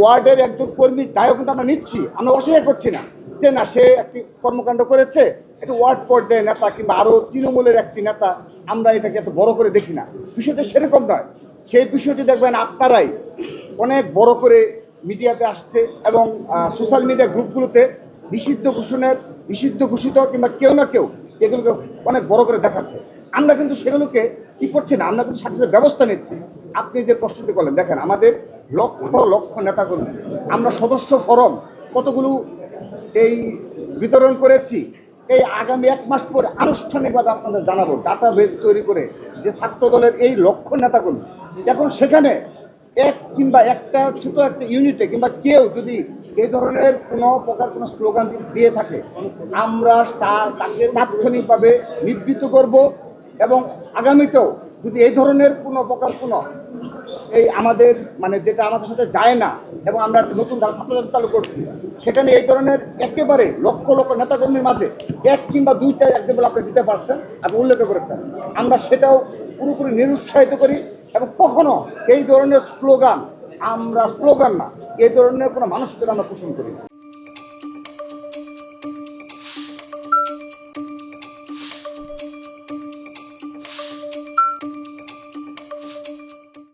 ওয়ার্ডের একজন কর্মীর দায়ও কিন্তু আমরা নিচ্ছি, আমরা অস্বীকার করছি না যে না সে একটি কর্মকাণ্ড করেছে, একটি ওয়ার্ড পর্যায়ে নেতা কিংবা আরও তৃণমূলের একটি নেতা, আমরা এটাকে এত বড় করে দেখি না। বিষয়টা সেরকম নয়। সেই বিষয়টি দেখবেন আপনারাই অনেক বড় করে মিডিয়াতে আসছে এবং সোশ্যাল মিডিয়া গ্রুপগুলোতে নিষিদ্ধ ঘোষিত কিংবা কেউ না কেউ এগুলোকে অনেক বড় করে দেখাচ্ছে। আমরা কিন্তু সেগুলোকে কি করছি না, আমরা কিন্তু সাথে সাথে ব্যবস্থা নিচ্ছি। আপনি যে প্রশ্নটি করলেন, দেখেন আমাদের লক্ষ লক্ষ নেতাকর্মী, আমরা সদস্য ফরম কতগুলো এই বিতরণ করেছি। এই আগামী 1 মাস পরে আনুষ্ঠানিকভাবে আপনাদের জানাবো ডাটা বেস তৈরি করে যে ছাত্র দলের এই লক্ষ নেতাকর্মী। এখন সেখানে কিংবা একটা ছোট একটা ইউনিটে কিংবা কেউ যদি এই ধরনের কোনো প্রকার কোনো স্লোগান দিয়ে থাকে, আমরা তাকে তাৎক্ষণিকভাবে নিবৃত্ত করব এবং আগামীতেও যদি এই ধরনের কোনো প্রকার কোনো এই আমাদের মানে যেটা আমাদের সাথে যায় না এবং আমরা নতুন ছাত্রছাত্রী চালু করছি, সেখানে এই ধরনের একেবারে লক্ষ লক্ষ নেতাকর্মীর মাঝে 1 কিংবা 2টা এক্সাম্পল আপনি দিতে পারছেন, আপনি উল্লেখ করেছেন, আমরা সেটাও পুরোপুরি নিরুৎসাহিত করি। এবং কখনো এই ধরনের স্লোগান না, এই ধরনের কোনো মানসিকতা আমরা পোষণ করি না।